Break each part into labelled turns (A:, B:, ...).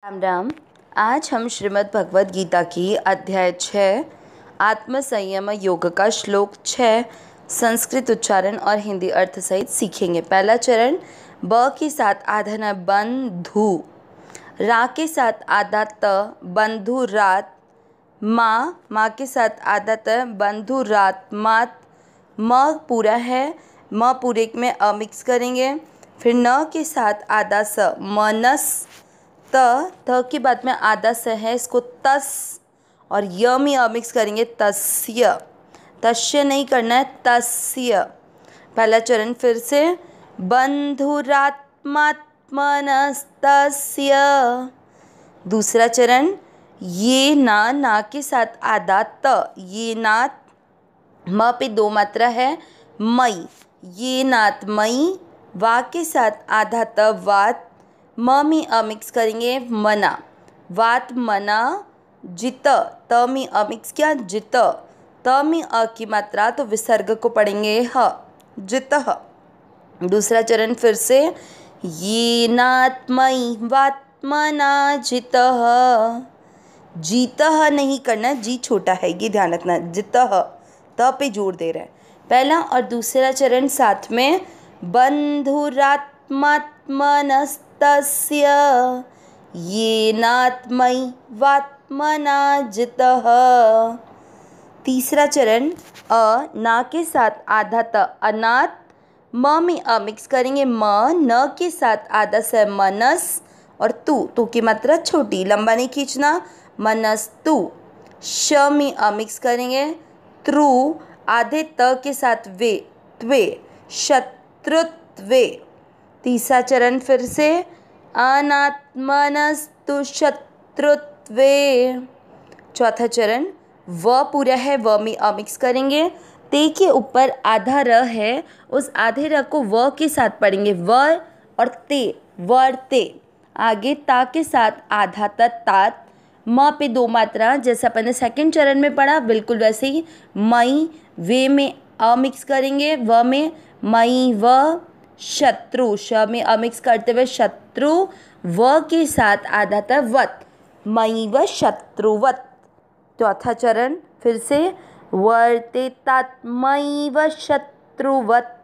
A: राम राम। आज हम श्रीमद् भगवद गीता की अध्याय 6 आत्मसंयम योग का श्लोक 6 संस्कृत उच्चारण और हिंदी अर्थ सहित सीखेंगे। पहला चरण, ब के साथ आधा न बंधु, रा के साथ आधा त, बंधु रात, माँ के साथ आधा त, बंधु रात मात, म पूरा है, म पूरे में अ मिक्स करेंगे। फिर न के साथ आधा स, मनस, त के बाद में आधा स है, इसको तस, और य में अ मिक्स करेंगे, तस्य। तस्य नहीं करना है, तस्य। पहला चरण फिर से, बंधुरात्मात्मनस्तस्य। दूसरा चरण, ये ना के साथ आधा त, ये नात, म पे दो मात्रा है, मई, ये नात मई, वा के साथ आधा त, वात, म में अ मिक्स करेंगे, मना, वात मना, जित, त में अ मिक्स किया, जित, त में अ की मात्रा तो विसर्ग को पढ़ेंगे ह, जितः। दूसरा चरण फिर से, ये नात्मयि वात्मना जितः, जीतः नहीं करना, जी छोटा है, ये ध्यान रखना, जितः, त पे जोर दे रहे हैं। पहला और दूसरा चरण साथ में, बंधुरात्मात्मनस्तस्य ये नात्मयि वात्मना जितः। तीसरा चरण, अ ना के साथ आधा त, अनाथ, म में अ मिक्स करेंगे, म, न के साथ आधा स, मनस, और तू की मात्रा छोटी, लंबा नहीं खींचना, मनस्तु, श में अ मिक्स करेंगे, त्रु, आधे त के साथ वे, त्वे, शत्रुत्वे। तीसरा चरण फिर से, अनात्मनस्तु शत्रुत्वे। चौथा चरण, व पूरा है, व में अ मिक्स करेंगे, ते के ऊपर आधा र है, उस आधे र को व के साथ पढ़ेंगे, व और ते, वर्ते। आगे ता के साथ आधा त, तात, म पे दो मात्रा, जैसे अपन ने सेकंड चरण में पढ़ा बिल्कुल वैसे ही, मई, वे में अ मिक्स करेंगे, व में मई व, शत्रु, श में अ मिक्स करते हुए शत्रु, व के साथ आधा त, वत, मई व शत्रुवत। चौथा चरण फिर से, वर्तेतात्मयि व शत्रुवत,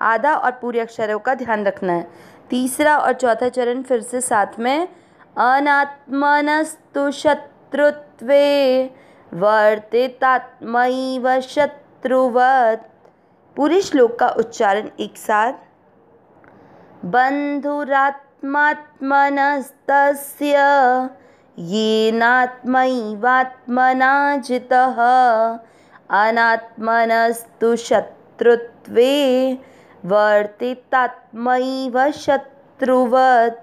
A: आधा और पूरे अक्षरों का ध्यान रखना है। तीसरा और चौथा चरण फिर से साथ में, अनात्मनस्तु शत्रुत्वे वर्तेतात्मयि व शत्रुवत। पूरे श्लोक का उच्चारण एक साथ, बंधुरात्मात्मनस्तस्य येनात्मयि वात्मना जितः अनात्मनस्तु शत्रुत्वे वर्तेतात्मयि व शत्रुवत।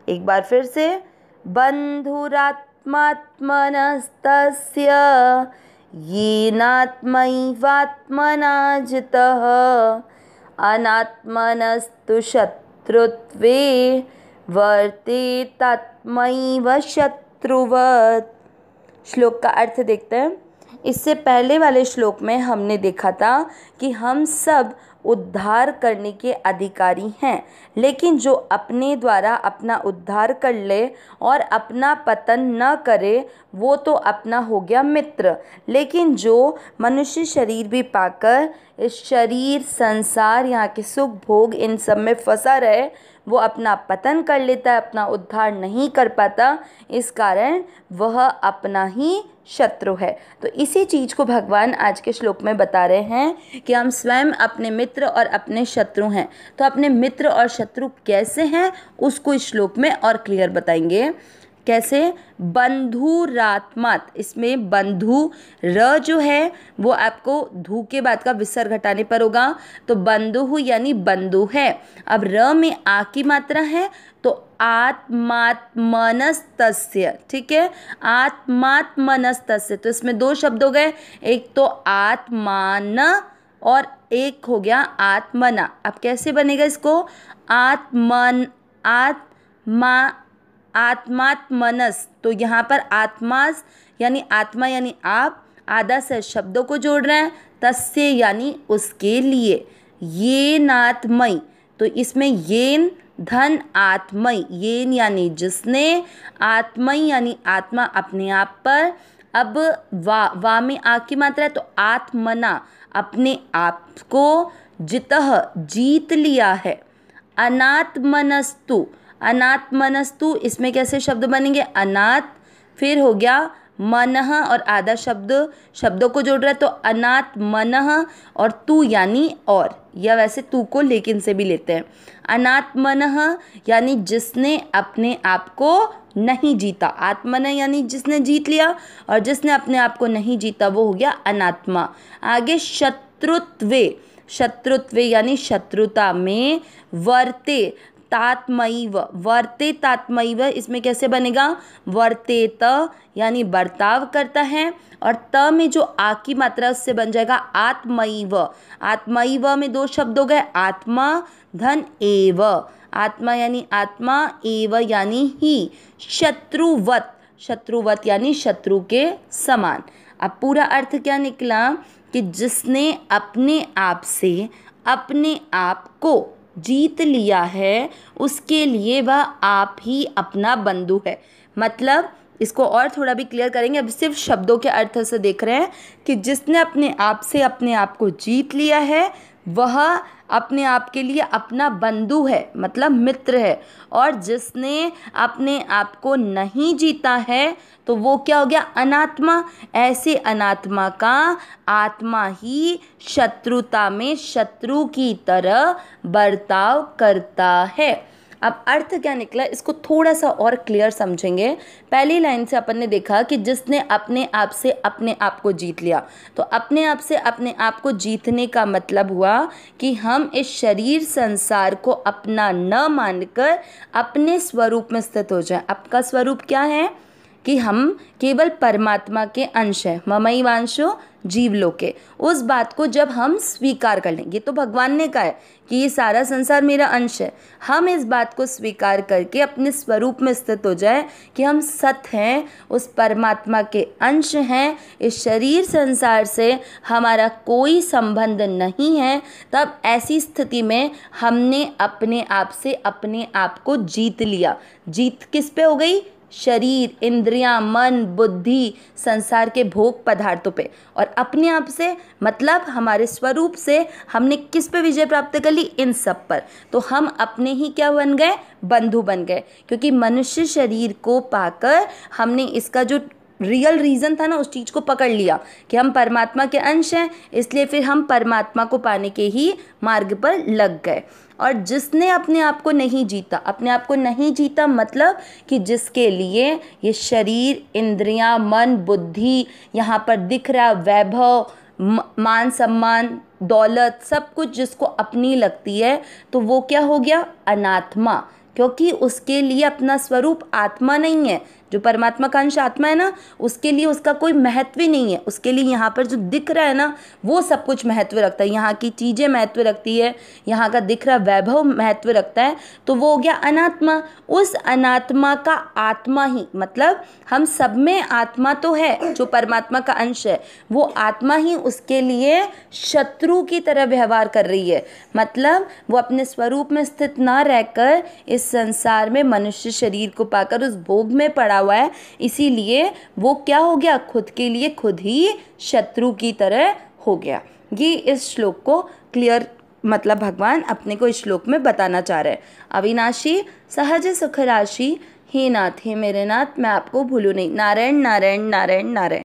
A: एक बार फिर से, बंधुरात्मात्मनस्तस्य येनात्मयि वात्मना जितः अनात्मनस्तु शत्रुत्वे वर्तेतात्मयि व शत्रुवत। श्लोक का अर्थ देखते हैं। इससे पहले वाले श्लोक में हमने देखा था कि हम सब उद्धार करने के अधिकारी हैं, लेकिन जो अपने द्वारा अपना उद्धार कर ले और अपना पतन न करे वो तो अपना हो गया मित्र, लेकिन जो मनुष्य शरीर भी पाकर इस शरीर, संसार, यहाँ के सुख भोग इन सब में फंसा रहे, वो अपना पतन कर लेता है, अपना उद्धार नहीं कर पाता, इस कारण वह अपना ही शत्रु है। तो इसी चीज़ को भगवान आज के श्लोक में बता रहे हैं कि हम स्वयं अपने मित्र और अपने शत्रु हैं। तो अपने मित्र और शत्रु कैसे हैं उसको इस श्लोक में और क्लियर बताएंगे। कैसे? बंधुरात्मात, इसमें बंधु र जो है वो आपको धू के बाद का विसर्ग घटाने पर होगा, तो बंधु यानी बंधु है। अब र में आ की मात्रा है तो आत्मात्मनस्तस्य, ठीक है, आत्मात्मनस्तस्य, तो इसमें दो शब्द हो गए, एक तो आत्मान और एक हो गया आत्मना। अब कैसे बनेगा इसको? आत्मात्मनस, तो यहाँ पर आत्मास यानी आत्मा यानी आप, आधा से शब्दों को जोड़ रहे हैं, तस्य यानी उसके लिए, ये नात्मयि, तो इसमें येन धन आत्मय, येन यानी जिसने, आत्मय यानी आत्मा अपने आप पर। अब वा में आ की मात्रा है तो आत्मना अपने आप को, जितः जीत लिया है। अनात्मनस्तु, अनात्मनस्तु इसमें कैसे शब्द बनेंगे, अनाथ फिर हो गया मनः और आधा शब्दों को जोड़ रहा है तो अनाथ मनः और तू यानी और, या वैसे तू को लेकिन से भी लेते हैं। अनाथ मनः यानी जिसने अपने आप को नहीं जीता, आत्मना यानी जिसने जीत लिया और जिसने अपने आप को नहीं जीता वो हो गया अनात्मा। आगे शत्रुत्वे, शत्रुत्वे यानी शत्रुता में, वर्ते तात्मैव, वर्ते तात्मैव इसमें कैसे बनेगा, वर्तेत यानी बर्ताव करता है और त में जो आ की मात्रा उससे बन जाएगा आत्मैव। आत्मैव में दो शब्द हो गए, आत्मा धन एव, आत्मा यानी आत्मा, एव यानी ही, शत्रुवत, शत्रुवत यानी शत्रु के समान। अब पूरा अर्थ क्या निकला कि जिसने अपने आप से अपने आप को जीत लिया है उसके लिए वह आप ही अपना बंधु है। मतलब इसको और थोड़ा भी क्लियर करेंगे, अब सिर्फ शब्दों के अर्थ से देख रहे हैं कि जिसने अपने आप से अपने आप को जीत लिया है वह अपने आप के लिए अपना बंधु है, मतलब मित्र है। और जिसने अपने आप को नहीं जीता है तो वो क्या हो गया, अनात्मा। ऐसे अनात्मा का आत्मा ही शत्रुता में शत्रु की तरह बर्ताव करता है। अब अर्थ क्या निकला इसको थोड़ा सा और क्लियर समझेंगे। पहली लाइन से अपन ने देखा कि जिसने अपने आप से अपने आप को जीत लिया, तो अपने आप से अपने आप को जीतने का मतलब हुआ कि हम इस शरीर संसार को अपना न मानकर अपने स्वरूप में स्थित हो जाएं। आपका स्वरूप क्या है कि हम केवल परमात्मा के अंश हैं, ममैवांशो जीवलोके। उस बात को जब हम स्वीकार कर लेंगे, तो भगवान ने कहा है कि ये सारा संसार मेरा अंश है, हम इस बात को स्वीकार करके अपने स्वरूप में स्थित हो जाए कि हम सत हैं, उस परमात्मा के अंश हैं, इस शरीर संसार से हमारा कोई संबंध नहीं है, तब ऐसी स्थिति में हमने अपने आप से अपने आप को जीत लिया। जीत किस पे हो गई, शरीर, इंद्रियां, मन, बुद्धि, संसार के भोग पदार्थों पे। और अपने आप से मतलब हमारे स्वरूप से हमने किस पे विजय प्राप्त कर ली, इन सब पर। तो हम अपने ही क्या बन गए, बंधु बन गए। क्योंकि मनुष्य शरीर को पाकर हमने इसका जो रियल रीज़न था ना उस चीज़ को पकड़ लिया कि हम परमात्मा के अंश हैं, इसलिए फिर हम परमात्मा को पाने के ही मार्ग पर लग गए। और जिसने अपने आप को नहीं जीता, अपने आप को नहीं जीता मतलब कि जिसके लिए ये शरीर, इंद्रियां, मन, बुद्धि, यहाँ पर दिख रहा वैभव, मान सम्मान, दौलत, सब कुछ जिसको अपनी लगती है, तो वो क्या हो गया, अनात्मा। क्योंकि उसके लिए अपना स्वरूप आत्मा नहीं है, जो परमात्मा का अंश आत्मा है ना, उसके लिए उसका कोई महत्व ही नहीं है। उसके लिए यहाँ पर जो दिख रहा है ना वो सब कुछ महत्व रखता है, यहाँ की चीज़ें महत्व रखती है, यहाँ का दिख रहा वैभव महत्व रखता है, तो वो हो गया अनात्मा। उस अनात्मा का आत्मा ही, मतलब हम सब में आत्मा तो है जो परमात्मा का अंश है, वो आत्मा ही उसके लिए शत्रु की तरह व्यवहार कर रही है। मतलब वो अपने स्वरूप में स्थित ना रहकर इस संसार में मनुष्य शरीर को पाकर उस भोग में पड़ा हुआ है, इसीलिए वो क्या हो गया, खुद के लिए खुद ही शत्रु की तरह हो गया। ये इस श्लोक को क्लियर मतलब भगवान अपने को इस श्लोक में बताना चाह रहे हैं। अविनाशी सहज सुख राशि, हे नाथ, हे मेरे नाथ, मैं आपको भूलूं नहीं। नारायण नारायण नारायण नारायण।